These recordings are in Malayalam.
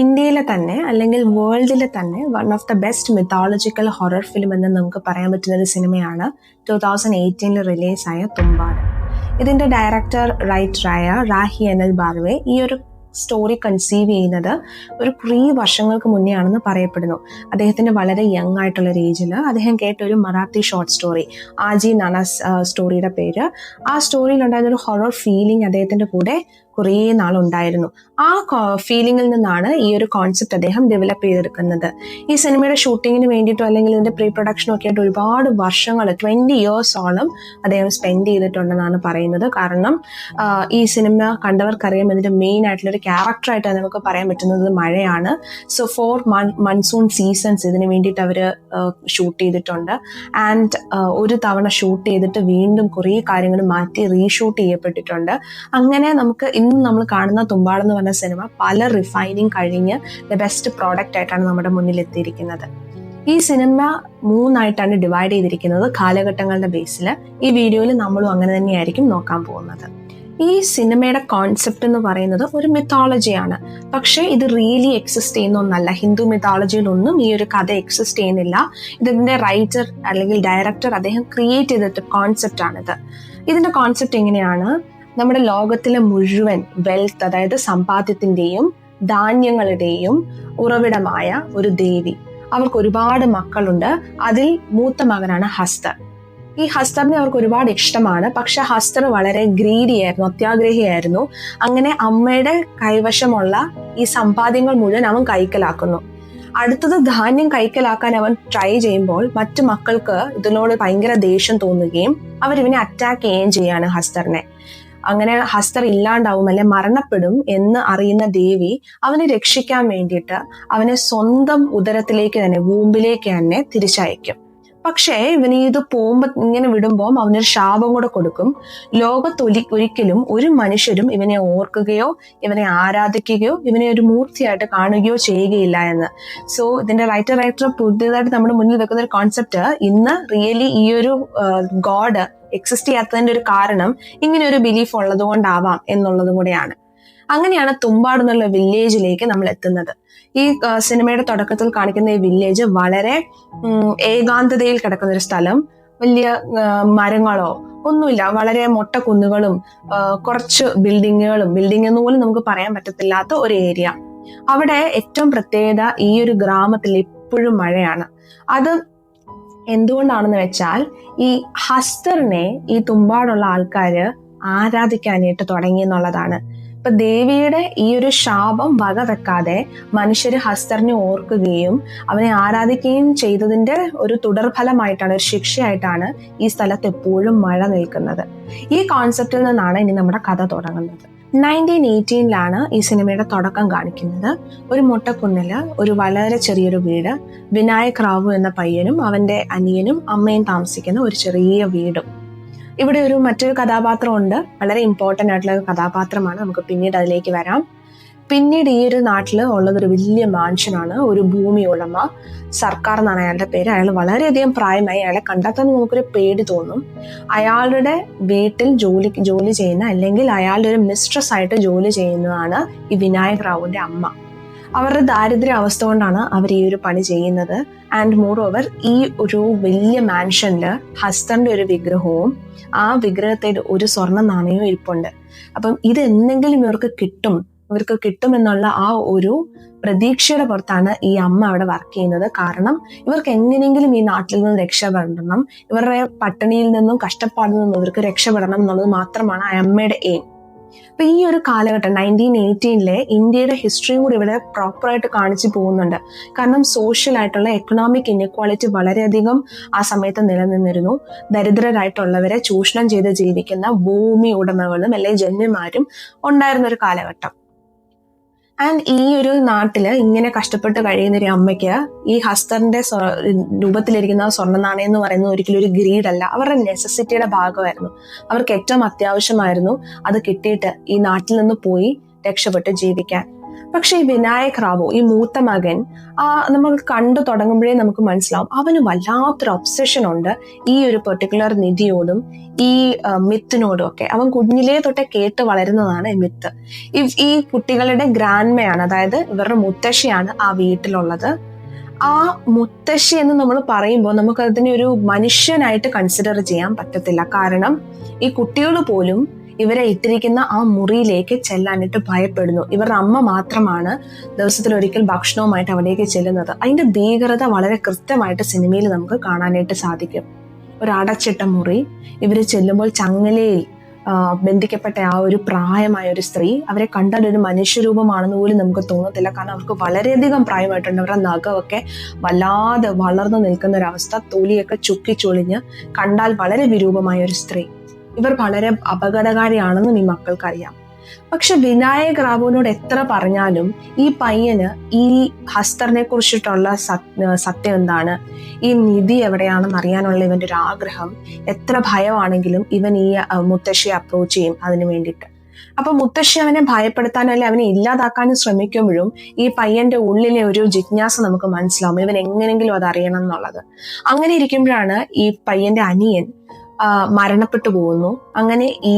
ഇന്ത്യയിലെ തന്നെ അല്ലെങ്കിൽ വേൾഡിലെ തന്നെ one of the best mythological horror film എന്ന് നമുക്ക് പറയാൻ പറ്റുന്ന ഒരു സിനിമയാണ് 2018 റിലീസായ തുമ്പാട്. ഇതിന്റെ ഡയറക്ടർ റൈറ്ററായ റാഹി അനൽ ബാർവെ ഈ ഒരു സ്റ്റോറി കൺസീവ് ചെയ്യുന്നത് ഒരു കുറേ വർഷങ്ങൾക്ക് മുന്നേ ആണെന്ന് പറയപ്പെടുന്നു. അദ്ദേഹത്തിന്റെ വളരെ യങ് ആയിട്ടുള്ള ഒരു ഏജിൽ അദ്ദേഹം കേട്ട ഒരു മറാത്തി ഷോർട്ട് സ്റ്റോറി, ആജി നാനാസ് സ്റ്റോറിയുടെ പേര്. ആ സ്റ്റോറിയിൽ ഉണ്ടായിരുന്ന ഒരു ഹൊറർ ഫീലിംഗ് അദ്ദേഹത്തിന്റെ കൂടെ കുറേ നാളുണ്ടായിരുന്നു. ആ ഫീലിംഗിൽ നിന്നാണ് ഈ ഒരു കോൺസെപ്റ്റ് അദ്ദേഹം ഡെവലപ്പ് ചെയ്തെടുക്കുന്നത്. ഈ സിനിമയുടെ ഷൂട്ടിങ്ങിന് വേണ്ടിയിട്ടോ അല്ലെങ്കിൽ ഇതിന്റെ പ്രീ പ്രൊഡക്ഷനും ഒക്കെ ആയിട്ട് ഒരുപാട് വർഷങ്ങൾ 20 ഇയേഴ്സോളം അദ്ദേഹം സ്പെൻഡ് ചെയ്തിട്ടുണ്ടെന്നാണ് പറയുന്നത്. കാരണം ഈ സിനിമ കണ്ടവർക്കറിയാം, ഇതിന്റെ മെയിൻ ആയിട്ടുള്ള ഒരു ക്യാരക്ടറായിട്ട് നമുക്ക് പറയാൻ പറ്റുന്നത് മഴയാണ്. സോ 4 മൺസൂൺ സീസൺസ് ഇതിന് വേണ്ടിയിട്ട് അവർ ഷൂട്ട് ചെയ്തിട്ടുണ്ട്. ആൻഡ് ഒരു തവണ ഷൂട്ട് ചെയ്തിട്ട് വീണ്ടും കുറേ കാര്യങ്ങൾ മാറ്റി റീഷൂട്ട് ചെയ്യപ്പെട്ടിട്ടുണ്ട്. അങ്ങനെ നമുക്ക് ഇന്ന് നമ്മൾ കാണുന്ന തുമ്പാട് എന്ന് പറഞ്ഞ സിനിമ പല റിഫൈനിങ് കഴിഞ്ഞ് ദ ബെസ്റ്റ് പ്രോഡക്റ്റ് ആയിട്ടാണ് നമ്മുടെ മുന്നിൽ എത്തിയിരിക്കുന്നത്. ഈ സിനിമ 3ആയിട്ടാണ് ഡിവൈഡ് ചെയ്തിരിക്കുന്നത് കാലഘട്ടങ്ങളുടെ ബേസിൽ. ഈ വീഡിയോയിൽ നമ്മളും അങ്ങനെ തന്നെയായിരിക്കും നോക്കാൻ പോകുന്നത്. ഈ സിനിമയുടെ കോൺസെപ്റ്റ് എന്ന് പറയുന്നത് ഒരു മിത്തോളജിയാണ്. പക്ഷേ ഇത് റിയലി എക്സിസ്റ്റ് ചെയ്യുന്ന ഒന്നല്ല. ഹിന്ദു മിത്തോളജിയിലൊന്നും ഈ ഒരു കഥ എക്സിസ്റ്റ് ചെയ്യുന്നില്ല. ഇതിന്റെ റൈറ്റർ അല്ലെങ്കിൽ ഡയറക്ടർ അദ്ദേഹം ക്രിയേറ്റ് ചെയ്തിട്ട് കോൺസെപ്റ്റ് ആണിത്. ഇതിന്റെ കോൺസെപ്റ്റ് എങ്ങനെയാണ്? നമ്മുടെ ലോകത്തിലെ മുഴുവൻ വെൽത്ത്, അതായത് സമ്പാദ്യത്തിന്റെയും ധാന്യങ്ങളുടെയും ഉറവിടമായ ഒരു ദേവി. അവർക്ക് ഒരുപാട് മക്കളുണ്ട്. അതിൽ മൂത്ത മകനാണ് ഹസ്തർ. ഈ ഹസ്തറിനെ അവർക്ക് ഒരുപാട് ഇഷ്ടമാണ്. പക്ഷെ ഹസ്തർ വളരെ ഗ്രീഡിയായിരുന്നു, അത്യാഗ്രഹിയായിരുന്നു. അങ്ങനെ അമ്മയുടെ കൈവശമുള്ള ഈ സമ്പാദ്യങ്ങൾ മുഴുവൻ അവൻ കൈക്കലാക്കുന്നു. അടുത്തത് ധാന്യം കൈക്കലാക്കാൻ അവൻ ട്രൈ ചെയ്യുമ്പോൾ മറ്റു മക്കൾക്ക് ഇതിനോട് ഭയങ്കര ദേഷ്യം തോന്നുകയും അവരിവനെ അറ്റാക്ക് ചെയ്യുകയും ചെയ്യാണ് ഹസ്തറിനെ. അങ്ങനെ ഹസ്തർ ഇല്ലാണ്ടാവും അല്ലെ മരണപ്പെടും എന്ന് അറിയുന്ന ദേവി അവനെ രക്ഷിക്കാൻ വേണ്ടിയിട്ട് അവനെ സ്വന്തം ഉദരത്തിലേക്ക് തന്നെ, വൂമ്പിലേക്ക് തന്നെ തിരിച്ചയക്കും. പക്ഷേ ഇവന് ഇത് പോകുമ്പോൾ ഇങ്ങനെ വിടുമ്പോൾ അവനൊരു ശാപം കൂടെ കൊടുക്കും. ഒരിക്കലും ഒരു മനുഷ്യരും ഇവനെ ഓർക്കുകയോ ഇവനെ ആരാധിക്കുകയോ ഇവനെ ഒരു മൂർത്തിയായിട്ട് കാണുകയോ ചെയ്യുകയില്ല എന്ന്. സോ ഇതിന്റെ റൈറ്റർ പുതിയതായിട്ട് നമ്മുടെ മുന്നിൽ വെക്കുന്ന ഒരു കോൺസെപ്റ്റ്, ഇന്ന് റിയലി ഈ ഒരു ഗോഡ് എക്സിസ്റ്റ് ചെയ്യാത്തതിന്റെ ഒരു കാരണം ഇങ്ങനെ ഒരു ബിലീഫ് ഉള്ളത് കൊണ്ടാവാം എന്നുള്ളതും കൂടെയാണ്. അങ്ങനെയാണ് തുമ്പാട് എന്നുള്ള വില്ലേജിലേക്ക് നമ്മൾ എത്തുന്നത്. ഈ സിനിമയുടെ തുടക്കത്തിൽ കാണിക്കുന്ന ഈ വില്ലേജ് വളരെ ഏകാന്തതയിൽ കിടക്കുന്ന ഒരു സ്ഥലം. വലിയ മരങ്ങളോ ഒന്നുമില്ല, വളരെ മൊട്ടക്കുന്നുകളും കുറച്ച് ബിൽഡിംഗ് എന്ന് പോലും നമുക്ക് പറയാൻ പറ്റത്തില്ലാത്ത ഒരു ഏരിയ. അവിടെ ഏറ്റവും പ്രത്യേകത, ഈ ഒരു ഗ്രാമത്തിൽ എപ്പോഴും മഴയാണ്. അത് എന്തുകൊണ്ടാണെന്ന് വെച്ചാൽ ഈ ഹസ്തറിനെ ഈ തുമ്പാടുള്ള ആൾക്കാര് ആരാധിക്കാനായിട്ട് തുടങ്ങി എന്നുള്ളതാണ്. ഇപ്പൊ ദേവിയുടെ ഈ ഒരു ശാപം വകവെക്കാതെ മനുഷ്യര് ഹസ്തറിനെ ഓർക്കുകയും അവനെ ആരാധിക്കുകയും ചെയ്തതിന്റെ ഒരു തുടർഫലമായിട്ടാണ്, ഒരു ശിക്ഷയായിട്ടാണ് ഈ സ്ഥലത്ത് എപ്പോഴും മഴ നിൽക്കുന്നത്. ഈ കോൺസെപ്റ്റിൽ നിന്നാണ് ഇനി നമ്മുടെ കഥ തുടങ്ങുന്നത്. 1918 ഈ സിനിമയുടെ തുടക്കം കാണിക്കുന്നത്. ഒരു മൊട്ടക്കുന്നില് ഒരു വളരെ ചെറിയൊരു വീട്, വിനായക് റാവു എന്ന പയ്യനും അവന്റെ അനിയനും അമ്മയും താമസിക്കുന്ന ഒരു ചെറിയ വീടും. ഇവിടെ മറ്റൊരു കഥാപാത്രം ഉണ്ട്, വളരെ ഇമ്പോർട്ടൻ്റ് ആയിട്ടുള്ള ഒരു കഥാപാത്രമാണ്. നമുക്ക് പിന്നീട് അതിലേക്ക് വരാം. പിന്നീട് ഈ ഒരു നാട്ടിൽ ഉള്ളതൊരു വലിയ മാൻഷനാണ്, ഒരു ഭൂമി ഉടമ, സർക്കാർ എന്നാണ് അയാളുടെ പേര്. അയാൾ വളരെയധികം പ്രായമായി. അയാളെ കണ്ടാൽ തന്നെ നമുക്കൊരു പേടി തോന്നും. അയാളുടെ വീട്ടിൽ ജോലി ചെയ്യുന്ന, അല്ലെങ്കിൽ അയാളുടെ ഒരു മിസ്ട്രസ് ആയിട്ട് ജോലി ചെയ്യുന്നതാണ് ഈ വിനായക് റാവുവിന്റെ അമ്മ. അവരുടെ ദാരിദ്ര്യ അവസ്ഥ കൊണ്ടാണ് അവർ ഈ ഒരു പണി ചെയ്യുന്നത്. ആൻഡ് മോർ ഓവർ ഈ ഒരു വലിയ മാൻഷനില് ഹസ്തറിന്റെ ഒരു വിഗ്രഹവും ആ വിഗ്രഹത്തിൽ ഒരു സ്വർണ്ണ നാണയവും ഇരിപ്പുണ്ട്. അപ്പം ഇത് എന്തെങ്കിലും ഇവർക്ക് കിട്ടുമെന്നുള്ള ആ ഒരു പ്രതീക്ഷയുടെ പുറത്താണ് ഈ അമ്മ അവിടെ വർക്ക് ചെയ്യുന്നത്. കാരണം ഇവർക്ക് എങ്ങനെയെങ്കിലും ഈ നാട്ടിൽ നിന്ന് രക്ഷപ്പെടണം, ഇവരുടെ പട്ടിണിയിൽ നിന്നും കഷ്ടപ്പാടിൽ നിന്നും ഇവർക്ക് രക്ഷപ്പെടണം എന്നുള്ളത് മാത്രമാണ് ആ അമ്മയുടെ എയിം. അപ്പൊ ഈ ഒരു കാലഘട്ടം 1918 ഇന്ത്യയുടെ ഹിസ്റ്ററിയും കൂടി ഇവിടെ പ്രോപ്പറായിട്ട് കാണിച്ചു പോകുന്നുണ്ട്. കാരണം സോഷ്യൽ ആയിട്ടുള്ള എക്കണോമിക് ഇൻഇക്വാളിറ്റി വളരെയധികം ആ സമയത്ത് നിലനിന്നിരുന്നു. ദരിദ്രരായിട്ടുള്ളവരെ ചൂഷണം ചെയ്ത് ജീവിക്കുന്ന ഭൂമി ഉടമകളും അല്ലെങ്കിൽ ജന്മിമാരും ഉണ്ടായിരുന്ന ഒരു കാലഘട്ടം. ആൻഡ് ഈ ഒരു നാട്ടില് ഇങ്ങനെ കഷ്ടപ്പെട്ട് കഴിയുന്ന ഒരു അമ്മയ്ക്ക് ഈ ഹസ്തറിന്റെ രൂപത്തിലിരിക്കുന്ന സ്വർണ്ണ നാണയം എന്ന് പറയുന്നത് ഒരിക്കലും ഒരു ഗ്രീഡ് അല്ല, അവരുടെ നെസസിറ്റിയുടെ ഭാഗമായിരുന്നു. അവർക്ക് ഏറ്റവും അത്യാവശ്യമായിരുന്നു അത് കിട്ടിയിട്ട് ഈ നാട്ടിൽ നിന്ന് പോയി രക്ഷപ്പെട്ട് ജീവിക്കാൻ. പക്ഷെ ഈ വിനായക് റാവു, ഈ മൂത്ത മകൻ, നമ്മൾ കണ്ടു തുടങ്ങുമ്പോഴേ നമുക്ക് മനസ്സിലാവും അവന് വല്ലാത്തൊരു ഒബ്സഷൻ ഉണ്ട് ഈ ഒരു പെർട്ടിക്കുലർ നിധിയോടും ഈ മിത്തിനോടും ഒക്കെ. അവൻ കുഞ്ഞിലേ തൊട്ടേ കേട്ട് വളരുന്നതാണ് ഈ മിത്ത്. ഈ കുട്ടികളുടെ ഗ്രാൻഡ്മയാണ്, അതായത് ഇവരുടെ മുത്തശ്ശിയാണ് ആ വീട്ടിലുള്ളത്. ആ മുത്തശ്ശി എന്ന് നമ്മൾ പറയുമ്പോൾ നമുക്ക് അതിനെ ഒരു മനുഷ്യനായിട്ട് കൺസിഡർ ചെയ്യാൻ പറ്റത്തില്ല. കാരണം ഈ കുട്ടികൾ പോലും ഇവരെ ഇട്ടിരിക്കുന്ന ആ മുറിയിലേക്ക് ചെല്ലാനായിട്ട് ഭയപ്പെടുന്നു. ഇവരുടെ അമ്മ മാത്രമാണ് ദിവസത്തിൽ ഒരിക്കൽ ഭക്ഷണവുമായിട്ട് അവിടേക്ക് ചെല്ലുന്നത്. അതിന്റെ ഭീകരത വളരെ കൃത്യമായിട്ട് സിനിമയിൽ നമുക്ക് കാണാനായിട്ട് സാധിക്കും. ഒരു അടച്ചിട്ട മുറി, ഇവര് ചെല്ലുമ്പോൾ ചങ്ങലയിൽ ബന്ധിക്കപ്പെട്ട ആ ഒരു പ്രായമായ ഒരു സ്ത്രീ, അവരെ കണ്ടാൽ ഒരു മനുഷ്യരൂപമാണെന്ന് പോലും നമുക്ക് തോന്നത്തില്ല. കാരണം അവർക്ക് വളരെയധികം പ്രായമായിട്ടുണ്ട്. അവരുടെ നഖമൊക്കെ വല്ലാതെ വളർന്നു നിൽക്കുന്ന ഒരവസ്ഥ, തൊലിയൊക്കെ ചുക്കിച്ചൊളിഞ്ഞ് കണ്ടാൽ വളരെ വിരൂപമായ ഒരു സ്ത്രീ. ഇവർ വളരെ അപകടകാരിയാണെന്നും ഈ മക്കൾക്കറിയാം. പക്ഷെ വിനായക് റാവുവിനോട് എത്ര പറഞ്ഞാലും ഈ പയ്യന് ഈ ഹസ്തറിനെ കുറിച്ചിട്ടുള്ള സത്യം എന്താണ്, ഈ നിധി എവിടെയാണെന്ന് അറിയാനുള്ള ഇവന്റെ ഒരു ആഗ്രഹം, എത്ര ഭയമാണെങ്കിലും ഇവൻ ഈ മുത്തശ്ശിയെ അപ്രോച്ച് ചെയ്യും അതിനു വേണ്ടിയിട്ട്. അപ്പൊ മുത്തശ്ശി അവനെ ഭയപ്പെടുത്താനോ അല്ലെ അവനെ ഇല്ലാതാക്കാനും ശ്രമിക്കുമ്പോഴും ഈ പയ്യന്റെ ഉള്ളിലെ ഒരു ജിജ്ഞാസ നമുക്ക് മനസ്സിലാവും, ഇവൻ എങ്ങനെയെങ്കിലും അത് അറിയണം എന്നുള്ളത്. അങ്ങനെ ഇരിക്കുമ്പോഴാണ് ഈ പയ്യന്റെ അനിയൻ മരണപ്പെട്ടു പോകുന്നു. അങ്ങനെ ഈ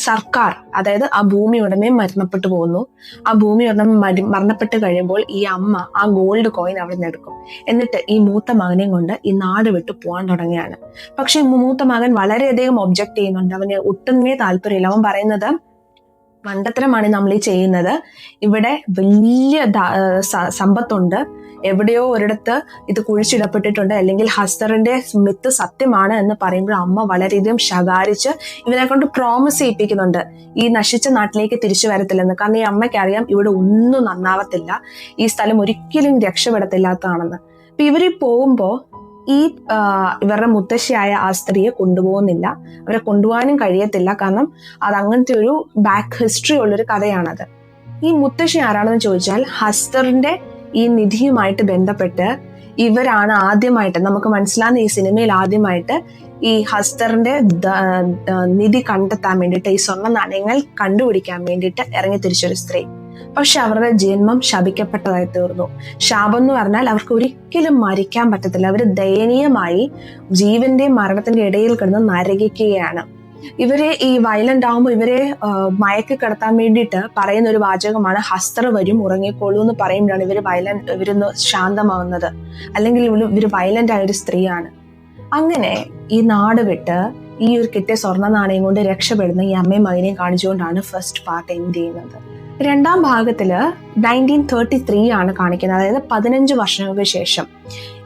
സർക്കാർ, അതായത് ആ ഭൂമി ഉടമയും മരണപ്പെട്ടു പോകുന്നു. ആ ഭൂമി ഉടമ മരണപ്പെട്ട് കഴിയുമ്പോൾ ഈ അമ്മ ആ ഗോൾഡ് കോയിൻ അവിടെ നിന്ന് എടുക്കും. എന്നിട്ട് ഈ മൂത്ത മകനെയും കൊണ്ട് ഈ നാട് വിട്ടു പോകാൻ തുടങ്ങിയാണ്. പക്ഷെ മൂത്ത മകൻ വളരെയധികം ഒബ്ജക്ട് ചെയ്യുന്നുണ്ട്. അവന് ഒട്ടുമേ താല്പര്യമില്ല. അവൻ പറയുന്നത് മണ്ടത്തരമാണ് നമ്മൾ ഈ ചെയ്യുന്നത്, ഇവിടെ വലിയ സമ്പത്തുണ്ട്, എവിടെയോ ഒരിടത്ത് ഇത് കുഴിച്ചിടപ്പെട്ടിട്ടുണ്ട്, അല്ലെങ്കിൽ ഹസ്തറിന്റെ മിത്ത് സത്യമാണ് എന്ന് പറയുമ്പോൾ അമ്മ വളരെയധികം ശകാരിച്ച് ഇവനെ കൊണ്ട് പ്രോമിസ് ചെയ്യിപ്പിക്കുന്നുണ്ട് ഈ നശിച്ച നാട്ടിലേക്ക് തിരിച്ചു വരത്തില്ലെന്ന്. കാരണം ഈ അമ്മയ്ക്ക് അറിയാം ഇവിടെ ഒന്നും നന്നാവത്തില്ല, ഈ സ്ഥലം ഒരിക്കലും രക്ഷപ്പെടത്തില്ലാത്തതാണെന്ന്. അപ്പൊ ഇവര് പോകുമ്പോ ഈ ഇവരുടെ മുത്തശ്ശിയായ ആ സ്ത്രീയെ കൊണ്ടുപോകുന്നില്ല. അവരെ കൊണ്ടുപോകാനും കഴിയത്തില്ല. കാരണം അത് അങ്ങനത്തെ ഒരു ബാക്ക് ഹിസ്റ്ററി ഉള്ളൊരു കഥയാണത്. ഈ മുത്തശ്ശി ആരാണെന്ന് ചോദിച്ചാൽ ഹസ്തറിന്റെ ഈ നിധിയുമായിട്ട് ബന്ധപ്പെട്ട് ഇവരാണ് ആദ്യമായിട്ട്, നമുക്ക് മനസ്സിലാകുന്ന ഈ സിനിമയിൽ ആദ്യമായിട്ട് ഈ ഹസ്തറിന്റെ നിധി കണ്ടെത്താൻ വേണ്ടിയിട്ട്, ഈ സ്വർണ്ണ നാണയങ്ങൾ കണ്ടുപിടിക്കാൻ വേണ്ടിയിട്ട് ഇറങ്ങി തിരിച്ചൊരു സ്ത്രീ. പക്ഷെ അവരുടെ ജന്മം ശപിക്കപ്പെട്ടതായി തീർന്നു. ശാപം എന്ന് പറഞ്ഞാൽ അവർക്ക് ഒരിക്കലും മരിക്കാൻ പറ്റത്തില്ല. അവർ ദയനീയമായി ജീവന്റെയും മരണത്തിന്റെ ഇടയിൽ കിടന്ന് നരകിക്കുകയാണ്. ഇവരെ ഈ വയലന്റ് ആവുമ്പോൾ ഇവരെ മയക്കി കിടത്താൻ വേണ്ടിയിട്ട് പറയുന്ന ഒരു വാചകമാണ് ഹസ്തർ വരും ഉറങ്ങിക്കോളൂ എന്ന് പറയുമ്പോഴാണ് ഇവരൊന്ന് ശാന്തമാവുന്നത്. അല്ലെങ്കിൽ ഇവര് വയലന്റ് ആയ ഒരു സ്ത്രീയാണ്. അങ്ങനെ ഈ നാട് വിട്ട് ഈ ഒരു കിട്ടിയ സ്വർണ്ണ നാണയം കൊണ്ട് രക്ഷപ്പെടുന്ന ഈ അമ്മയും മകനെയും കാണിച്ചുകൊണ്ടാണ് ഫസ്റ്റ് പാർട്ട് എൻഡ് ചെയ്യുന്നത്. രണ്ടാം ഭാഗത്തില് 1933 ആണ് കാണിക്കുന്നത്. അതായത് 15 വർഷങ്ങൾക്ക് ശേഷം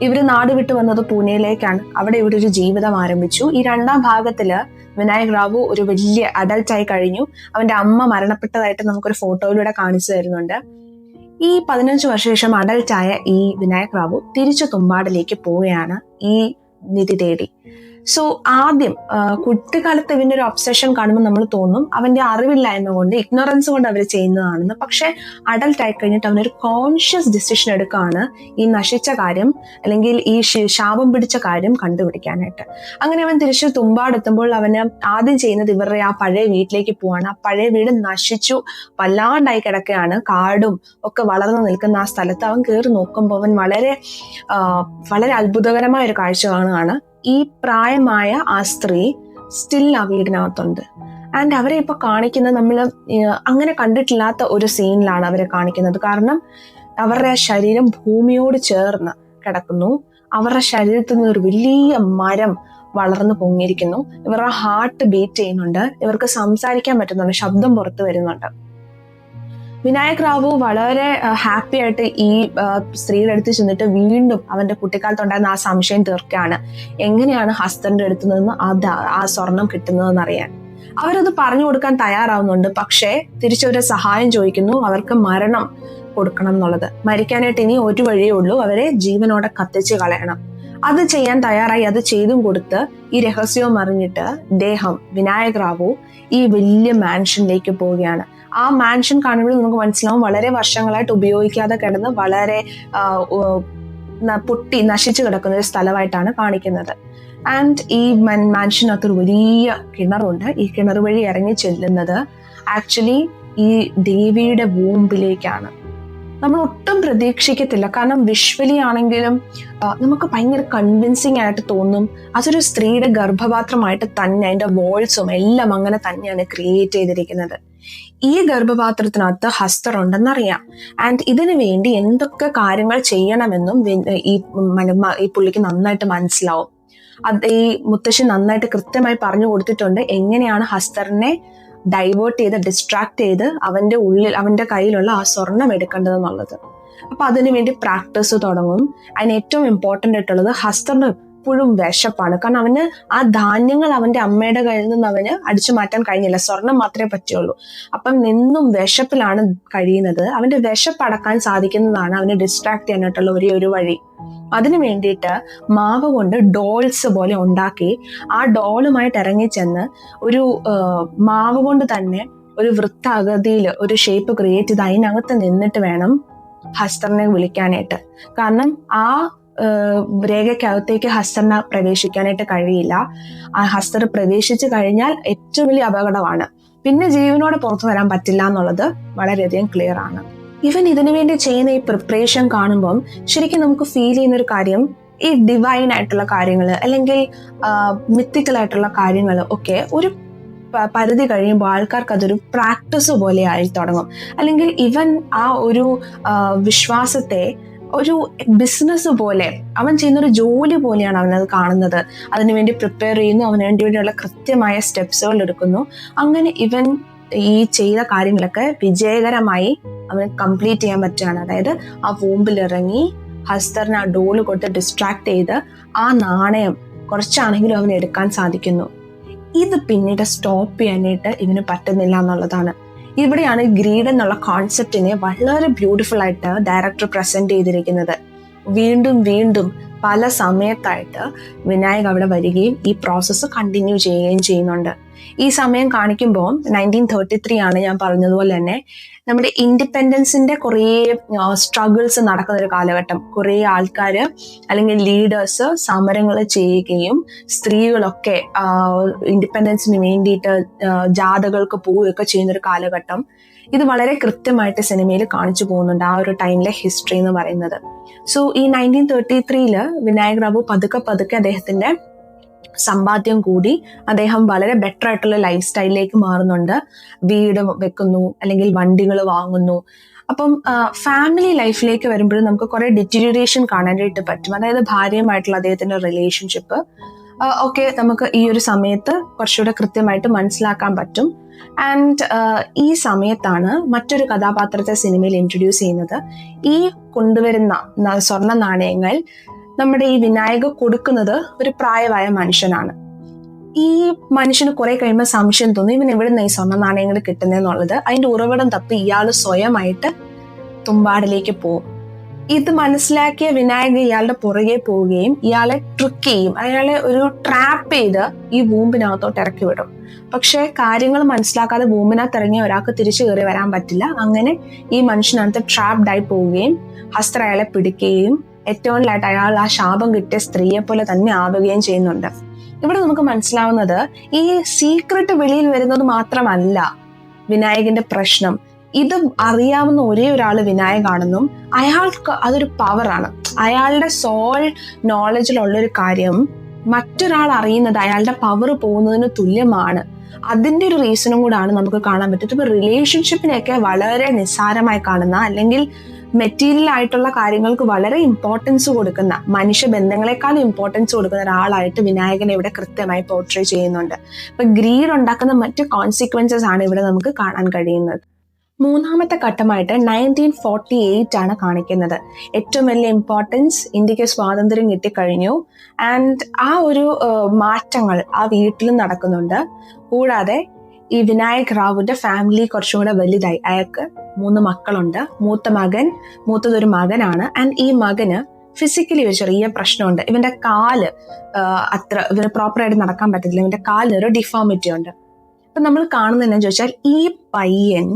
ഇവര് നാട് വിട്ട് വന്നത് പൂനെയിലേക്കാണ്. അവിടെ ഇവിടെ ഒരു ജീവിതം ആരംഭിച്ചു. ഈ രണ്ടാം ഭാഗത്തില് വിനായക് റാവു ഒരു വലിയ അഡൽട്ടായി കഴിഞ്ഞു. അവന്റെ അമ്മ മരണപ്പെട്ടതായിട്ട് നമുക്കൊരു ഫോട്ടോയിലൂടെ കാണിച്ചു തരുന്നുണ്ട്. ഈ 15 വർഷ ശേഷം അഡൽട്ടായ ഈ വിനായക് റാവു തിരിച്ചു തുമ്പാടിലേക്ക് പോവുകയാണ് ഈ നിധി തേടി. സോ ആദ്യം കുട്ടിക്കാലത്ത് ഇവന്റെ ഒരു ഒബ്സഷൻ കാണുമ്പോൾ നമ്മൾ തോന്നും അവന്റെ അറിവില്ലായ്മ കൊണ്ട്, ഇഗ്നോറൻസ് കൊണ്ട് അവർ ചെയ്യുന്നതാണെന്ന്. പക്ഷെ അഡൽട്ട് ആയി കഴിഞ്ഞിട്ട് അവനൊരു കോൺഷ്യസ് ഡിസിഷൻ എടുക്കുകയാണ് ഈ നശിച്ച കാര്യം അല്ലെങ്കിൽ ഈ ശാപം പിടിച്ച കാര്യം കണ്ടുപിടിക്കാനായിട്ട്. അങ്ങനെ അവൻ തിരിച്ച് തുമ്പാടെത്തുമ്പോൾ അവന് ആദ്യം ചെയ്യുന്നത് ഇവരുടെ ആ പഴയ വീട്ടിലേക്ക് പോവാണ്. ആ പഴയ വീട് നശിച്ചു വല്ലാണ്ടായി കിടക്കുകയാണ്. കാടും ഒക്കെ വളർന്നു നിൽക്കുന്ന ആ സ്ഥലത്ത് അവൻ കയറി നോക്കുമ്പോൾ അവൻ വളരെ അത്ഭുതകരമായ ഒരു കാഴ്ച കാണുകയാണ്. ഈ പ്രായമായ ആ സ്ത്രീ സ്റ്റിൽ ആ വീടിനകത്തുണ്ട്. ആൻഡ് അവരെ ഇപ്പൊ കാണിക്കുന്നത് നമ്മൾ അങ്ങനെ കണ്ടിട്ടില്ലാത്ത ഒരു സീനിലാണ് അവരെ കാണിക്കുന്നത്. കാരണം അവരുടെ ശരീരം ഭൂമിയോട് ചേർന്ന് കിടക്കുന്നു. അവരുടെ ശരീരത്തിൽ നിന്ന് ഒരു വലിയ മരം വളർന്നു പൊങ്ങിയിരിക്കുന്നു. ഇവരുടെ ഹാർട്ട് ബീറ്റ് ചെയ്യുന്നുണ്ട്. ഇവർക്ക് സംസാരിക്കാൻ പറ്റുന്നുണ്ട്. ശബ്ദം പുറത്തു വരുന്നുണ്ട്. വിനായക് റാവു വളരെ ഹാപ്പി ആയിട്ട് ഈ സ്ത്രീയുടെ അടുത്ത് ചെന്നിട്ട് വീണ്ടും അവന്റെ കുട്ടിക്കാലത്തുണ്ടായിരുന്ന ആ സംശയം തീർക്കുകയാണ്. എങ്ങനെയാണ് ഹസ്തറിന്റെ അടുത്ത് നിന്ന് ആ സ്വർണം കിട്ടുന്നതെന്ന് അറിയാൻ. അവരത് പറഞ്ഞു കൊടുക്കാൻ തയ്യാറാവുന്നുണ്ട്. പക്ഷേ തിരിച്ചൊരു സഹായം ചോദിക്കുന്നു. അവർക്ക് മരണം കൊടുക്കണം എന്നുള്ളത്. മരിക്കാനായിട്ട് ഇനി ഒരു വഴിയേ ഉള്ളൂ, അവരെ ജീവനോടെ കത്തിച്ച് കളയണം. അത് ചെയ്യാൻ തയ്യാറായി. അത് ചെയ്തും കൊടുത്ത് ഈ രഹസ്യവും അറിഞ്ഞിട്ട് വിനായക് റാവു ഈ വലിയ മാൻഷനിലേക്ക് പോവുകയാണ്. ആ മാൻഷൻ കാണുമ്പോൾ നമുക്ക് മനസ്സിലാവും വളരെ വർഷങ്ങളായിട്ട് ഉപയോഗിക്കാതെ കിടന്ന് വളരെ പൊട്ടി നശിച്ചു കിടക്കുന്ന ഒരു സ്ഥലമായിട്ടാണ് കാണിക്കുന്നത്. ആൻഡ് ഈ മാൻഷനകത്ത് ഒരു വലിയ കിണറുണ്ട്. ഈ കിണർ വഴി ഇറങ്ങി ചെല്ലുന്നത് ആക്ച്വലി ഈ ദേവിയുടെ വൂമ്പിലേക്കാണ്. നമ്മൾ ഒട്ടും പ്രതീക്ഷിക്കത്തില്ല. കാരണം വിഷ്വലി ആണെങ്കിലും നമുക്ക് ഭയങ്കര കൺവിൻസിങ് ആയിട്ട് തോന്നും. അതൊരു സ്ത്രീയുടെ ഗർഭപാത്രമായിട്ട് തന്നെ അതിന്റെ വോൾസും എല്ലാം അങ്ങനെ തന്നെയാണ് ക്രിയേറ്റ് ചെയ്തിരിക്കുന്നത്. ഈ ഗർഭപാത്രത്തിനകത്ത് ഹസ്തർ ഉണ്ടെന്നറിയാം. ആൻഡ് ഇതിനു വേണ്ടി എന്തൊക്കെ കാര്യങ്ങൾ ചെയ്യണമെന്നും ഈ പുള്ളിക്ക് നന്നായിട്ട് മനസ്സിലാവും. അത് ഈ മുത്തശ്ശി നന്നായിട്ട് കൃത്യമായി പറഞ്ഞു കൊടുത്തിട്ടുണ്ട് എങ്ങനെയാണ് ഹസ്തറിനെ ഡൈവേർട്ട് ചെയ്ത് ഡിസ്ട്രാക്ട് ചെയ്ത് അവന്റെ കയ്യിലുള്ള ആ സ്വർണം എടുക്കേണ്ടതെന്നുള്ളത്. അപ്പൊ അതിനു വേണ്ടി പ്രാക്ടീസ് തുടങ്ങും. അതിന് ഏറ്റവും ഇമ്പോർട്ടൻ്റ് ആയിട്ടുള്ളത് ഹസ്തറിന് എപ്പോഴും വിശപ്പാണ്. കാരണം അവന് ആ ധാന്യങ്ങൾ അവന്റെ അമ്മയുടെ കയ്യിൽ നിന്ന് അവന് അടിച്ചു മാറ്റാൻ കഴിഞ്ഞില്ല, സ്വർണം മാത്രമേ പറ്റുള്ളൂ. അപ്പം നിന്നും വിശപ്പിലാണ് കഴിയുന്നത്. അവന്റെ വിശപ്പ് അടക്കാൻ സാധിക്കുന്നതാണ് അവന് ഡിസ്ട്രാക്ട് ചെയ്യാനായിട്ടുള്ള ഒരു വഴി. അതിനു വേണ്ടിയിട്ട് മാവ് കൊണ്ട് ഡോൾസ് പോലെ ഉണ്ടാക്കി ആ ഡോളുമായിട്ട് ഇറങ്ങിച്ചെന്ന് ഒരു മാവ് കൊണ്ട് തന്നെ ഒരു വൃത്താകൃതിയിൽ ഒരു ഷേപ്പ് ക്രിയേറ്റ് ചെയ്ത് അതിനകത്ത് നിന്നിട്ട് വേണം ഹസ്തറിനെ വിളിക്കാനായിട്ട്. കാരണം ആ രേഖയ്ക്കകത്തേക്ക് ഹസ്തറിനെ പ്രവേശിക്കാനായിട്ട് കഴിയില്ല. ആ ഹസ്തർ പ്രവേശിച്ചു കഴിഞ്ഞാൽ ഏറ്റവും വലിയ അപകടമാണ്. പിന്നെ ജീവനോടെ പുറത്തു വരാൻ പറ്റില്ല എന്നുള്ളത് വളരെയധികം ക്ലിയർ ആണ്. ഇവൻ ഇതിനു വേണ്ടി ചെയ്യുന്ന ഈ പ്രിപ്പറേഷൻ കാണുമ്പം ശരിക്കും നമുക്ക് ഫീൽ ചെയ്യുന്ന ഒരു കാര്യം, ഈ ഡിവൈൻ ആയിട്ടുള്ള കാര്യങ്ങൾ അല്ലെങ്കിൽ മിത്തിക്കൽ ആയിട്ടുള്ള കാര്യങ്ങൾ ഒക്കെ ഒരു പരിധി കഴിയുമ്പോൾ ആൾക്കാർക്ക് അതൊരു പ്രാക്ടീസ് പോലെ ആയി തുടങ്ങും. അല്ലെങ്കിൽ ഇവൻ ആ ഒരു വിശ്വാസത്തെ ഒരു ബിസിനസ് പോലെ, അവൻ ചെയ്യുന്നൊരു ജോലി പോലെയാണ് അവനത് കാണുന്നത്. അതിനുവേണ്ടി പ്രിപ്പയർ ചെയ്യുന്നു, അവന് വേണ്ടിയുള്ള കൃത്യമായ സ്റ്റെപ്സുകൾ എടുക്കുന്നു. അങ്ങനെ ഇവൻ ഈ ചെയ്ത കാര്യങ്ങളൊക്കെ വിജയകരമായി അവന് കംപ്ലീറ്റ് ചെയ്യാൻ പറ്റുകയാണ്. അതായത് ആ വൂമ്പിലിറങ്ങി ഹസ്തറിനെ ആ ഡോള് കൊടുത്ത് ഡിസ്ട്രാക്ട് ചെയ്ത് ആ നാണയം കുറച്ചാണെങ്കിലും അവന് എടുക്കാൻ സാധിക്കുന്നു. ഇത് പിന്നീട് സ്റ്റോപ്പ് ചെയ്യാനായിട്ട് ഇവന് പറ്റുന്നില്ല എന്നുള്ളതാണ്. ഇവിടെയാണ് ഗ്രീഡ് എന്നുള്ള കോൺസെപ്റ്റിനെ വളരെ ബ്യൂട്ടിഫുൾ ആയിട്ട് ഡയറക്ടർ പ്രസന്റ് ചെയ്തിരിക്കുന്നത്. വീണ്ടും വീണ്ടും പല സമയത്തായിട്ട് വിനായക് അവിടെ വരികയും ഈ പ്രോസസ്സ് കണ്ടിന്യൂ ചെയ്യുകയും ചെയ്യുന്നുണ്ട്. ഈ സമയം കാണിക്കുമ്പോൾ 1933 ആണ്, ഞാൻ പറഞ്ഞതുപോലെ തന്നെ നമ്മുടെ ഇൻഡിപെൻഡൻസിന്റെ കുറേ സ്ട്രഗിൾസ് നടക്കുന്ന ഒരു കാലഘട്ടം. കുറേ ആൾക്കാര് അല്ലെങ്കിൽ ലീഡേഴ്സ് സമരങ്ങൾ ചെയ്യുകയും സ്ത്രീകളൊക്കെ ഇൻഡിപെൻഡൻസിന് വേണ്ടിയിട്ട് ജാഥകൾക്ക് പോവുകയൊക്കെ ചെയ്യുന്നൊരു കാലഘട്ടം. ഇത് വളരെ കൃത്യമായിട്ട് സിനിമയിൽ കാണിച്ചു പോകുന്നുണ്ട്, ആ ഒരു ടൈമിലെ ഹിസ്റ്ററി എന്ന് പറയുന്നത്. സോ ഈ 1933 വിനായക് റാവു പതുക്കെ അദ്ദേഹത്തിന്റെ സമ്പാദ്യം കൂടി അദ്ദേഹം വളരെ ബെറ്റർ ആയിട്ടുള്ള ലൈഫ് സ്റ്റൈലിലേക്ക് മാറുന്നുണ്ട്. വീട് വെക്കുന്നു, അല്ലെങ്കിൽ വണ്ടികൾ വാങ്ങുന്നു. അപ്പം ഫാമിലി ലൈഫിലേക്ക് വരുമ്പോഴും നമുക്ക് കുറെ ഡിറ്റീരിയേഷൻ കാണാനായിട്ട് പറ്റും. അതായത് ഭാര്യയുമായിട്ടുള്ള അദ്ദേഹത്തിന്റെ റിലേഷൻഷിപ്പ് ഒക്കെ നമുക്ക് ഈ ഒരു സമയത്ത് കുറച്ചുകൂടെ കൃത്യമായിട്ട് മനസ്സിലാക്കാൻ പറ്റും. ആൻഡ് ഈ സമയത്താണ് മറ്റൊരു കഥാപാത്രത്തെ സിനിമയിൽ ഇൻട്രൊഡ്യൂസ് ചെയ്യുന്നത്. ഈ കൊണ്ടുവരുന്ന സ്വർണ്ണ നാണയങ്ങൾ നമ്മുടെ ഈ വിനായക് കൊടുക്കുന്നത് ഒരു പ്രായമായ മനുഷ്യനാണ്. ഈ മനുഷ്യന് കുറെ കഴിയുമ്പോൾ സംശയം തോന്നി, ഇവൻ എവിടെ നിന്ന് ഈ സ്വർണ്ണ നാണയങ്ങൾ കിട്ടുന്നതെന്നുള്ളത്. അതിന്റെ ഉറവിടം തപ്പി ഇയാൾ സ്വയമായിട്ട് തുമ്പാടിലേക്ക് പോകും. ഇത് മനസ്സിലാക്കിയ വിനായക് ഇയാളുടെ പുറകെ പോവുകയും ഇയാളെ ട്രിക്ക് ചെയ്യും, അയാളെ ഒരു ട്രാപ്പ് ചെയ്ത് ഈ വൂമ്പിനകത്തോട്ട് ഇറക്കി വിടും. പക്ഷെ കാര്യങ്ങൾ മനസ്സിലാക്കാതെ വൂമ്പിനകത്ത് ഇറങ്ങിയ ഒരാൾക്ക് തിരിച്ചു കയറി വരാൻ പറ്റില്ല. അങ്ങനെ ഈ മനുഷ്യനകത്ത് ട്രാപ്ഡായി പോവുകയും ഹസ്തർ അയാളെ പിടിക്കുകയും ഏറ്റവും ലായിട്ട് അയാൾ ആ ശാപം കിട്ടിയ സ്ത്രീയെ പോലെ തന്നെ ആവുകയും ചെയ്യുന്നുണ്ട്. ഇവിടെ നമുക്ക് മനസ്സിലാവുന്നത് ഈ സീക്രട്ട് വെളിയിൽ വരുന്നത് മാത്രമല്ല വിനായകന്റെ പ്രശ്നം. ഇത് അറിയാവുന്ന ഒരേ ഒരാള് വിനായകാണെന്നും അയാൾക്ക് അതൊരു പവറാണ്. അയാളുടെ സോൾ നോളജിലുള്ളൊരു കാര്യം മറ്റൊരാൾ അറിയുന്നത് അയാളുടെ പവർ പോകുന്നതിന് തുല്യമാണ്. അതിന്റെ ഒരു റീസണും കൂടാണ് നമുക്ക് കാണാൻ പറ്റും. ഇപ്പൊ റിലേഷൻഷിപ്പിനെയൊക്കെ വളരെ നിസ്സാരമായി കാണുന്ന, അല്ലെങ്കിൽ മെറ്റീരിയൽ ആയിട്ടുള്ള കാര്യങ്ങൾക്ക് വളരെ ഇമ്പോർട്ടൻസ് കൊടുക്കുന്ന, മനുഷ്യ ബന്ധങ്ങളെക്കാളും ഇമ്പോർട്ടൻസ് കൊടുക്കുന്ന ഒരാളായിട്ട് വിനായകനെ ഇവിടെ കൃത്യമായി പോർട്രേ ചെയ്യുന്നുണ്ട്. അപ്പൊ ഗ്രീഡ് ഉണ്ടാക്കുന്ന മറ്റു കോൺസിക്വൻസസ് ആണ് ഇവിടെ നമുക്ക് കാണാൻ കഴിയുന്നത്. മൂന്നാമത്തെ ഘട്ടമായിട്ട് 1948 ആണ് കാണിക്കുന്നത്. ഏറ്റവും വലിയ ഇമ്പോർട്ടൻസ്, ഇന്ത്യക്ക് സ്വാതന്ത്ര്യം കിട്ടിക്കഴിഞ്ഞു. ആൻഡ് ആ ഒരു മാറ്റങ്ങൾ ആ വീട്ടിലും നടക്കുന്നുണ്ട്. കൂടാതെ ഈ വിനായക് റാവുവിന്റെ ഫാമിലി കുറച്ചും കൂടെ വലുതായി. അയാൾക്ക് 3 മക്കളുണ്ട്. മൂത്തതൊരു മകനാണ്. ആൻഡ് ഈ മകന് ഫിസിക്കലി ഒരു ചെറിയ പ്രശ്നമുണ്ട്. ഇവന്റെ കാല് ഇവന് പ്രോപ്പറായിട്ട് നടക്കാൻ പറ്റത്തില്ല. ഇവന്റെ കാലിനൊരു ഡിഫോമിറ്റി ഉണ്ട്. അപ്പൊ നമ്മൾ കാണുന്നതെന്നു ചോദിച്ചാൽ ഈ പയ്യൻ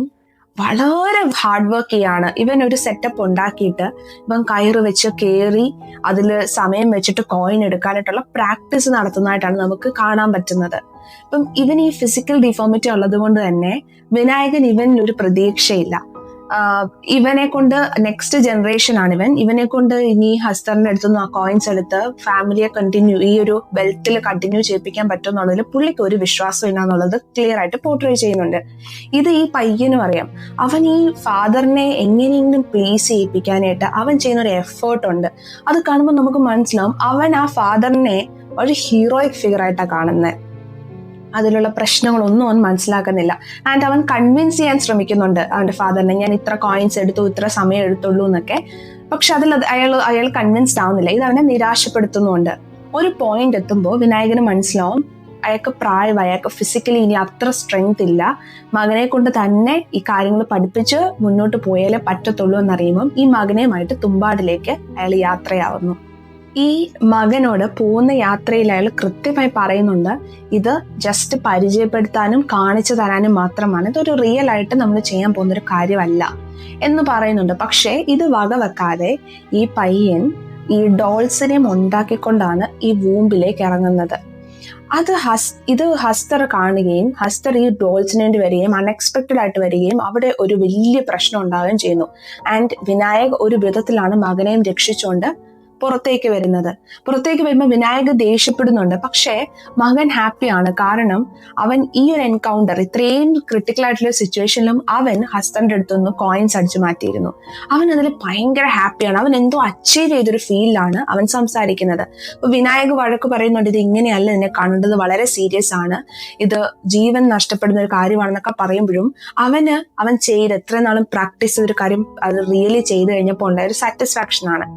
വളരെ ഹാർഡ് വർക്ക് ചെയ്യാണ്. ഇവൻ ഒരു സെറ്റപ്പ് ഉണ്ടാക്കിയിട്ട് ഇവൻ കയറ് വെച്ച് കയറി അതിൽ സമയം വെച്ചിട്ട് കോയിൻ എടുക്കാനായിട്ടുള്ള പ്രാക്ടീസ് നടത്തുന്നതായിട്ടാണ് നമുക്ക് കാണാൻ പറ്റുന്നത്. അപ്പം ഇവൻ ഈ ഫിസിക്കൽ ഡിഫോമിറ്റി ഉള്ളത് കൊണ്ട് തന്നെ വിനായകൻ ഇവനിൽ ഒരു പ്രതീക്ഷയില്ല. ഇവനെ കൊണ്ട് നെക്സ്റ്റ് ജനറേഷൻ ആണ് ഇവനെ കൊണ്ട് ഇനി ഹസ്തറിന്റെ അടുത്തുനിന്ന് ആ കോയിൻസ് എടുത്ത് ഫാമിലിയെ കണ്ടിന്യൂ ഈ ഒരു വെൽത്തിൽ കണ്ടിന്യൂ ചെയ്യിപ്പിക്കാൻ പറ്റും എന്നുള്ളതിൽ പുള്ളിക്ക് ഒരു വിശ്വാസം ഇല്ല എന്നുള്ളത് ക്ലിയർ ആയിട്ട് പോർട്രേ ചെയ്യുന്നുണ്ട്. ഇത് ഈ പയ്യനും അറിയാം. അവൻ ഈ ഫാദറിനെ എങ്ങനെയെങ്കിലും പ്ലീസ് ചെയ്യിപ്പിക്കാനായിട്ട് അവൻ ചെയ്യുന്ന ഒരു എഫേർട്ട് ഉണ്ട്. അത് കാണുമ്പോൾ നമുക്ക് മനസ്സിലാവും അവൻ ആ ഫാദറിനെ ഒരു ഹീറോയിക് ഫിഗർ ആയിട്ടാണ് കാണുന്നത്. അതിലുള്ള പ്രശ്നങ്ങളൊന്നും അവൻ മനസ്സിലാക്കുന്നില്ല. ആൻഡ് അവൻ കൺവിൻസ് ചെയ്യാൻ ശ്രമിക്കുന്നുണ്ട് അവന്റെ ഫാദറിനെ, ഞാൻ ഇത്ര കോയിൻസ് എടുത്തു, ഇത്ര സമയം എടുത്തുള്ളൂ എന്നൊക്കെ. പക്ഷെ അയാൾ കൺവിൻസ്ഡ് ആവുന്നില്ല. ഇത് അവനെ നിരാശപ്പെടുത്തുന്നുണ്ട്. ഒരു പോയിന്റ് എത്തുമ്പോൾ വിനായകന് മനസ്സിലാവും അയാൾക്ക് പ്രായമായി, അയാൾക്ക് ഫിസിക്കലി ഇനി അത്ര സ്ട്രെങ്ത് ഇല്ല, മകനെ കൊണ്ട് തന്നെ ഈ കാര്യങ്ങൾ പഠിപ്പിച്ച് മുന്നോട്ട് പോയാലേ പറ്റത്തുള്ളൂ എന്നറിയുമ്പം ഈ മകനെയുമായിട്ട് തുമ്പാടിലേക്ക് അയാൾ യാത്രയാവുന്നു. ഈ മകനോട് പോകുന്ന യാത്രയിൽ അയാൾ കൃത്യമായി പറയുന്നുണ്ട്, ഇത് ജസ്റ്റ് പരിചയപ്പെടുത്താനും കാണിച്ചു തരാനും മാത്രമാണ്, ഇതൊരു റിയൽ ആയിട്ട് നമ്മൾ ചെയ്യാൻ പോകുന്നൊരു കാര്യമല്ല എന്ന് പറയുന്നുണ്ട്. പക്ഷേ ഇത് വകവെക്കാതെ ഈ പയ്യൻ ഈ ഡോൾസിനെയും ഉണ്ടാക്കിക്കൊണ്ടാണ് ഈ വൂമ്പിലേക്ക് ഇറങ്ങുന്നത്. ഇത് ഹസ്തർ കാണുകയും ഹസ്തർ ഈ ഡോൾസിന് വേണ്ടി വരികയും അൺഎക്സ്പെക്റ്റഡ് ആയിട്ട് വരികയും അവിടെ ഒരു വലിയ പ്രശ്നം ഉണ്ടാവുകയും ചെയ്യുന്നു. ആൻഡ് വിനായക് ഒരു വിധത്തിലാണ് മകനെയും രക്ഷിച്ചുകൊണ്ട് പുറത്തേക്ക് വരുമ്പോൾ വിനായക് ദേഷ്യപ്പെടുന്നുണ്ട്. പക്ഷേ മകൻ ഹാപ്പിയാണ്. കാരണം അവൻ ഈ ഒരു എൻകൗണ്ടർ ഇത്രയും ക്രിട്ടിക്കൽ ആയിട്ടുള്ള സിറ്റുവേഷനിലും അവൻ ഹസ്തന്റെ അടുത്തുനിന്ന് കോയിൻസ് അടിച്ചു മാറ്റിയിരുന്നു. അവൻ അതിൽ ഭയങ്കര ഹാപ്പിയാണ്. അവൻ എന്തോ അച്ചീവ് ചെയ്തൊരു ഫീലിലാണ് അവൻ സംസാരിക്കുന്നത്. അപ്പൊ വിനായക് വഴക്ക് പറയുന്നുണ്ട്, ഇത് ഇങ്ങനെയല്ല, ഇതിനെ കാണേണ്ടത് വളരെ സീരിയസ് ആണ്, ഇത് ജീവൻ നഷ്ടപ്പെടുന്ന ഒരു കാര്യമാണെന്നൊക്കെ പറയുമ്പോഴും അവൻ ചെയ്ത് എത്ര നാളും പ്രാക്ടീസ് ചെയ്തൊരു കാര്യം അത് റിയലി ചെയ്ത് കഴിഞ്ഞപ്പോൾ ഉണ്ടായ ഒരു സാറ്റിസ്ഫാക്ഷൻ ആണ്.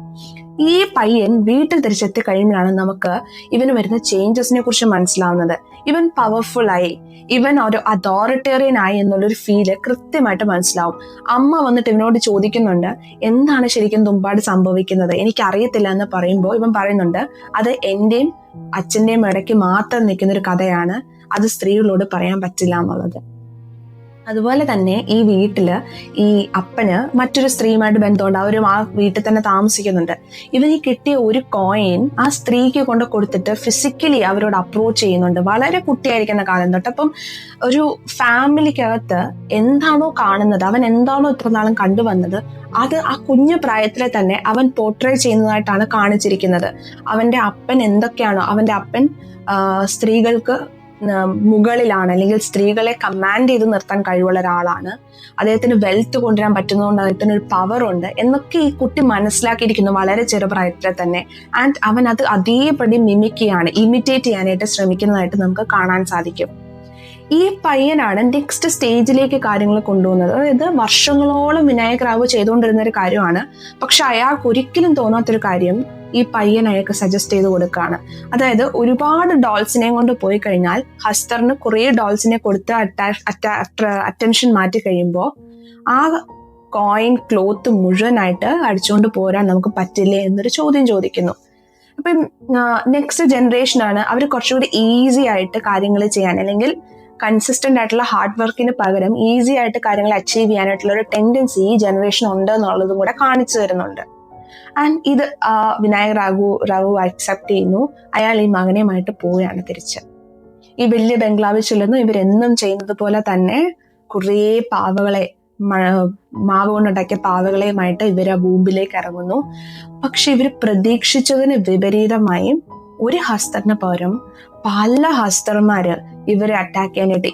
ഈ പയ്യൻ വീട്ടിൽ തിരിച്ചെത്തി കഴിയുമ്പോഴാണ് നമുക്ക് ഇവന് വരുന്ന ചേഞ്ചസിനെ കുറിച്ച് മനസ്സിലാവുന്നത്. ഇവൻ പവർഫുൾ ആയി, ഇവൻ ഒരു അതോറിറ്റേറിയൻ ആയി എന്നുള്ളൊരു ഫീല് കൃത്യമായിട്ട് മനസ്സിലാവും. അമ്മ വന്നിട്ട് ഇവനോട് ചോദിക്കുന്നുണ്ട്, എന്താണ് ശരിക്കും തുമ്പാട് സംഭവിക്കുന്നത്, എനിക്കറിയത്തില്ല എന്ന് പറയുമ്പോൾ ഇവൻ പറയുന്നുണ്ട്, അത് എന്റെയും അച്ഛന്റെയും ഇടയ്ക്ക് മാത്രം നിൽക്കുന്ന ഒരു കഥയാണ്, അത് സ്ത്രീകളോട് പറയാൻ പറ്റില്ല എന്നുള്ളത്. അതുപോലെ തന്നെ ഈ വീട്ടില് ഈ അപ്പന് മറ്റൊരു സ്ത്രീയുമായിട്ട് ബന്ധമുണ്ട്. അവരും ആ വീട്ടിൽ തന്നെ താമസിക്കുന്നുണ്ട്. ഇവൻ ഈ കിട്ടിയ ഒരു കോയിൻ ആ സ്ത്രീക്ക് കൊണ്ട് കൊടുത്തിട്ട് ഫിസിക്കലി അവരോട് അപ്രോച്ച് ചെയ്യുന്നുണ്ട്. വളരെ കുട്ടിയായിരിക്കുന്ന കാലം തൊട്ട്. അപ്പം ഒരു ഫാമിലിക്കകത്ത് എന്താണോ കാണുന്നത്, അവൻ എന്താണോ ഇത്ര നാളും കണ്ടുവന്നത്, അത് ആ കുഞ്ഞു പ്രായത്തിലെ തന്നെ അവൻ പോർട്രേ ചെയ്യുന്നതായിട്ടാണ് കാണിച്ചിരിക്കുന്നത്. അവന്റെ അപ്പൻ എന്തൊക്കെയാണോ, അവന്റെ അപ്പൻ സ്ത്രീകൾക്ക് മുകളിലാണ്, അല്ലെങ്കിൽ സ്ത്രീകളെ കമാൻഡ് ചെയ്ത് നിർത്താൻ കഴിവുള്ള ഒരാളാണ്, അദ്ദേഹത്തിന് വെൽത്ത് കൊണ്ടുവരാൻ പറ്റുന്നതുകൊണ്ട് അദ്ദേഹത്തിന് ഒരു പവർ ഉണ്ട് എന്നൊക്കെ ഈ കുട്ടി മനസ്സിലാക്കിയിരിക്കുന്നു വളരെ ചെറുപ്രായത്തിൽ തന്നെ. ആൻഡ് അവൻ അത് അതേപടി ഇമിറ്റേറ്റ് ചെയ്യാനായിട്ട് ശ്രമിക്കുന്നതായിട്ട് നമുക്ക് കാണാൻ സാധിക്കും. ഈ പയ്യനാണ് നെക്സ്റ്റ് സ്റ്റേജിലേക്ക് കാര്യങ്ങൾ കൊണ്ടുപോകുന്നത്. അതായത് വർഷങ്ങളോളം വിനായക് റാവു ചെയ്തുകൊണ്ടിരുന്ന ഒരു കാര്യമാണ്. പക്ഷെ അയാൾക്ക് ഒരിക്കലും തോന്നാത്തൊരു കാര്യം ഈ പയ്യൻ അയാൾക്ക് സജസ്റ്റ് ചെയ്ത് കൊടുക്കുകയാണ്. അതായത് ഒരുപാട് ഡോൾസിനെ കൊണ്ട് പോയി കഴിഞ്ഞാൽ ഹസ്തറിന് കുറേ ഡോൾസിനെ കൊടുത്ത് അറ്റൻഷൻ മാറ്റി കഴിയുമ്പോൾ ആ കോയിൻ ക്ലോത്ത് മുഴുവനായിട്ട് അടിച്ചുകൊണ്ട് പോരാൻ നമുക്ക് പറ്റില്ലേ എന്നൊരു ചോദ്യം ചോദിക്കുന്നു. അപ്പം നെക്സ്റ്റ് ജനറേഷനാണ്, അവർ കുറച്ചുകൂടി ഈസി ആയിട്ട് കാര്യങ്ങൾ ചെയ്യാൻ, അല്ലെങ്കിൽ കൺസിസ്റ്റന്റ് ആയിട്ടുള്ള ഹാർഡ് വർക്കിന് പകരം ഈസി ആയിട്ട് കാര്യങ്ങൾ അച്ചീവ് ചെയ്യാനായിട്ടുള്ള ഒരു ടെൻഡൻസി ഈ ജനറേഷൻ ഉണ്ട് എന്നുള്ളതും കൂടെ കാണിച്ചു തരുന്നുണ്ട്. ആൻഡ് ഇത് വിനായക് റാവു അക്സെപ്റ്റ് ചെയ്യുന്നു. അയാൾ ഈ മകനെയുമായിട്ട് പോവുകയാണ് തിരിച്ച്. ഈ വലിയ ബംഗ്ലാവിൽ ചെല്ലുന്നു. ഇവരെന്നും ചെയ്യുന്നത് പോലെ തന്നെ കുറേ പാവകളെ, മാവ് കൊണ്ടുണ്ടാക്കിയ പാവകളെയുമായിട്ട് ഇവർ ആ ഭൂമിയിലേക്ക് ഇറങ്ങുന്നു. പക്ഷെ ഇവർ പ്രതീക്ഷിച്ചതിന് വിപരീതമായും ഒരു ഹസ്തറിന് പകരം പല ഹസ്തർമാര് ഇവരെ അറ്റാക്ക് ചെയ്യാനായിട്ട്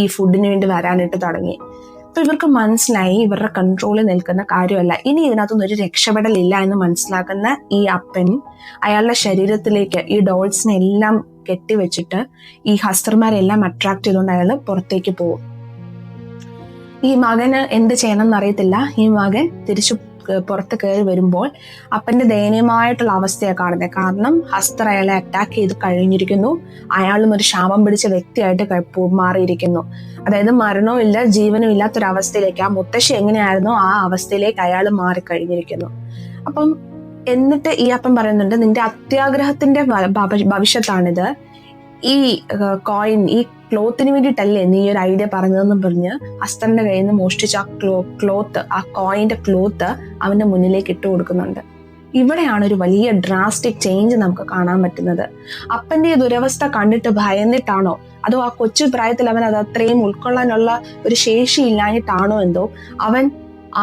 ഈ ഫുഡിന് വേണ്ടി വരാനായിട്ട് തുടങ്ങി. അപ്പൊ ഇവർക്ക് മനസ്സിലായി ഇവരുടെ കൺട്രോളിൽ നിൽക്കുന്ന കാര്യമല്ല, ഇനി ഇതിനകത്തൊന്നും ഒരു രക്ഷപ്പെടലില്ല എന്ന് മനസ്സിലാക്കുന്ന ഈ അപ്പൻ അയാളുടെ ശരീരത്തിലേക്ക് ഈ ഡോൾസിനെ എല്ലാം കെട്ടിവെച്ചിട്ട് ഈ ഹസ്തർമാരെല്ലാം അട്രാക്ട് ചെയ്തുകൊണ്ട് അയാൾ പുറത്തേക്ക് പോകും. ഈ മകന് എന്ത് ചെയ്യണം എന്നറിയത്തില്ല. ഈ മകൻ തിരിച്ചു പുറത്ത് കയറി വരുമ്പോൾ അപ്പന്റെ ദയനീയമായിട്ടുള്ള അവസ്ഥയാണ് കാണുന്നത്. കാരണം ഹസ്തർ അയാളെ അറ്റാക്ക് ചെയ്ത് കഴിഞ്ഞിരിക്കുന്നു. അയാളും ഒരു ശാപം പിടിച്ച വ്യക്തിയായിട്ട് മാറിയിരിക്കുന്നു. അതായത് മരണവും ഇല്ല ജീവനും ഇല്ലാത്തൊരവസ്ഥയിലേക്ക്, ആ മുത്തശ്ശി എങ്ങനെയായിരുന്നോ ആ അവസ്ഥയിലേക്ക് അയാൾ മാറിക്കഴിഞ്ഞിരിക്കുന്നു. അപ്പം എന്നിട്ട് ഈ അപ്പൻ പറയുന്നുണ്ട്, നിന്റെ അത്യാഗ്രഹത്തിന്റെ ഭവിഷ്യത്താണിത്, ഈ കോയിൻ, ഈ ക്ലോത്തിന് വേണ്ടിയിട്ടല്ലേ നീ ഒരു ഐഡിയ പറഞ്ഞതെന്നും പറഞ്ഞ് ഹസ്തറിന്റെ കയ്യിൽ നിന്ന് മോഷ്ടിച്ച ആ കോയിന്റെ ക്ലോത്ത് അവന്റെ മുന്നിലേക്ക് ഇട്ട് കൊടുക്കുന്നുണ്ട്. ഇവിടെയാണ് ഒരു വലിയ ഡ്രാസ്റ്റിക് ചേഞ്ച് നമുക്ക് കാണാൻ പറ്റുന്നത്. അപ്പൻ്റെ ദുരവസ്ഥ കണ്ടിട്ട് ഭയന്നിട്ടാണോ, അതോ ആ കൊച്ചു പ്രായത്തിൽ അവൻ അത് അത്രയും ഉൾക്കൊള്ളാനുള്ള ഒരു ശേഷി ഇല്ലാഞ്ഞിട്ടാണോ എന്തോ അവൻ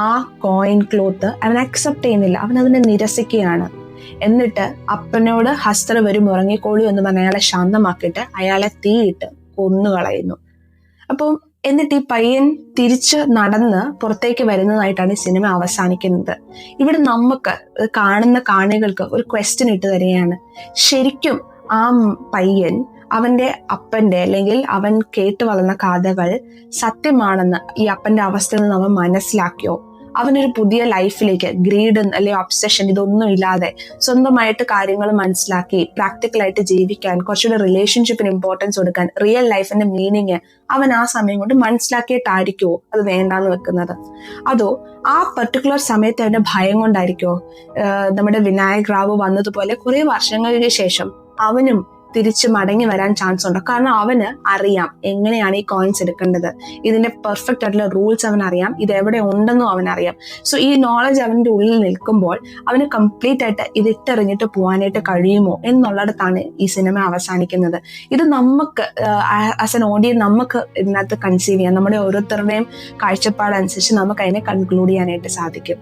ആ കോയിൻ ക്ലോത്ത് അവൻ അക്സെപ്റ്റ് ചെയ്യുന്നില്ല, അവൻ അതിനെ നിരസിക്കുകയാണ്. എന്നിട്ട് അപ്പനോട് ഹസ്തർ വരും ഉറങ്ങിക്കോളൂ എന്ന് പറഞ്ഞ് അയാളെ ശാന്തമാക്കിയിട്ട് അയാളെ തീയിട്ട് കൊന്നുകളയുന്നു. അപ്പം എന്നിട്ട് ഈ പയ്യൻ തിരിച്ച് നടന്ന് പുറത്തേക്ക് വരുന്നതായിട്ടാണ് ഈ സിനിമ അവസാനിക്കുന്നത്. ഇവിടെ നമുക്ക് കാണുന്ന കാണികൾക്ക് ഒരു ക്വസ്റ്റ്യൻ ഇട്ട് തരികയാണ്. ശരിക്കും ആ പയ്യൻ അവന്റെ അപ്പന്റെ അല്ലെങ്കിൽ അവൻ കേട്ടു വളർന്ന കഥകൾ സത്യമാണെന്ന് ഈ അപ്പന്റെ അവസ്ഥയിൽ നിന്ന് അവൻ മനസ്സിലാക്കിയോ? അവനൊരു പുതിയ ലൈഫിലേക്ക് ഗ്രീഡ് അല്ലെങ്കിൽ ഒബ്സഷൻ ഇതൊന്നും ഇല്ലാതെ സ്വന്തമായിട്ട് കാര്യങ്ങൾ മനസ്സിലാക്കി പ്രാക്ടിക്കലായിട്ട് ജീവിക്കാൻ, കുറച്ചുകൂടെ റിലേഷൻഷിപ്പിന് ഇമ്പോർട്ടൻസ് കൊടുക്കാൻ, റിയൽ ലൈഫിന്റെ മീനിങ് അവൻ ആ സമയം കൊണ്ട് മനസ്സിലാക്കിയിട്ടായിരിക്കുമോ അത് വേണ്ടാന്ന് വെക്കുന്നത്? അതോ ആ പെർട്ടിക്കുലർ സമയത്ത് അവന്റെ ഭയം കൊണ്ടായിരിക്കുമോ? നമ്മുടെ വിനായക് റാവു വന്നതുപോലെ കുറെ വർഷങ്ങൾക്ക് ശേഷം അവനും തിരിച്ച് മടങ്ങി വരാൻ ചാൻസ് ഉണ്ട്. കാരണം അവന് അറിയാം എങ്ങനെയാണ് ഈ കോയിൻസ് എടുക്കേണ്ടത്, ഇതിന്റെ പെർഫെക്റ്റ് ആയിട്ടുള്ള റൂൾസ് അവൻ അറിയാം, ഇത് എവിടെ ഉണ്ടെന്നും അവനറിയാം. സോ ഈ നോളജ് അവന്റെ ഉള്ളിൽ നിൽക്കുമ്പോൾ അവന് കംപ്ലീറ്റ് ആയിട്ട് ഇത് ഇട്ടെറിഞ്ഞിട്ട് പോകാനായിട്ട് കഴിയുമോ എന്നുള്ളിടത്താണ് ഈ സിനിമ അവസാനിക്കുന്നത്. ഇത് നമുക്ക് ആസ് എൻ ഓഡിയൻസ് നമുക്ക് ഇതിനകത്ത് കൺസീവ് ചെയ്യാം. നമ്മുടെ ഓരോരുത്തരുടെയും കാഴ്ചപ്പാടനുസരിച്ച് നമുക്ക് അതിനെ കൺക്ലൂഡ് ചെയ്യാനായിട്ട് സാധിക്കും.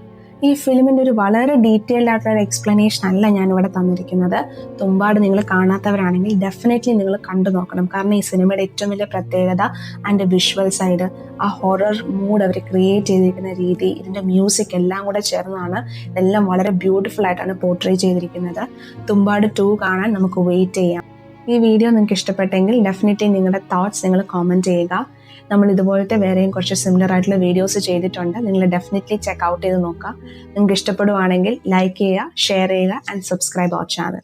ഈ ഫിലിമിൻ്റെ ഒരു വളരെ ഡീറ്റെയിൽഡ് ആയിട്ടുള്ള എക്സ്പ്ലനേഷൻ അല്ല ഞാനിവിടെ തന്നിരിക്കുന്നത്. തുമ്പാട് നിങ്ങൾ കാണാത്തവരാണെങ്കിൽ ഡെഫിനറ്റ്ലി നിങ്ങൾ കണ്ടു നോക്കണം. കാരണം ഈ സിനിമയുടെ ഏറ്റവും വലിയ പ്രത്യേകത അതിൻ്റെ വിഷ്വൽ സൈഡ്, ആ ഹൊറർ മൂഡ് അവർ ക്രിയേറ്റ് ചെയ്തിരിക്കുന്ന രീതി, ഇതിൻ്റെ മ്യൂസിക് എല്ലാം കൂടെ ചേർന്നാണ് ഇതെല്ലാം വളരെ ബ്യൂട്ടിഫുൾ ആയിട്ടാണ് പോർട്രേ ചെയ്തിരിക്കുന്നത്. തുമ്പാട് 2 കാണാൻ നമുക്ക് വെയിറ്റ് ചെയ്യാം. ഈ വീഡിയോ നിങ്ങൾക്ക് ഇഷ്ടപ്പെട്ടെങ്കിൽ ഡെഫിനറ്റ്ലി നിങ്ങളുടെ തോട്ട്സ് നിങ്ങൾ കോമെൻറ്റ് ചെയ്യുക. നമ്മൾ ഇതുപോലത്തെ വേറെയും കുറച്ച് സിമിലർ ആയിട്ടുള്ള വീഡിയോസ് ചെയ്തിട്ടുണ്ട്. നിങ്ങൾ ഡെഫിനറ്റ്ലി ചെക്ക് ഔട്ട് ചെയ്ത് നോക്കുക. നിങ്ങൾക്ക് ഇഷ്ടപ്പെടുവാണെങ്കിൽ ലൈക്ക് ചെയ്യുക, ഷെയർ ചെയ്യുക ആൻഡ് സബ്സ്ക്രൈബ് അവർ ചാനൽ.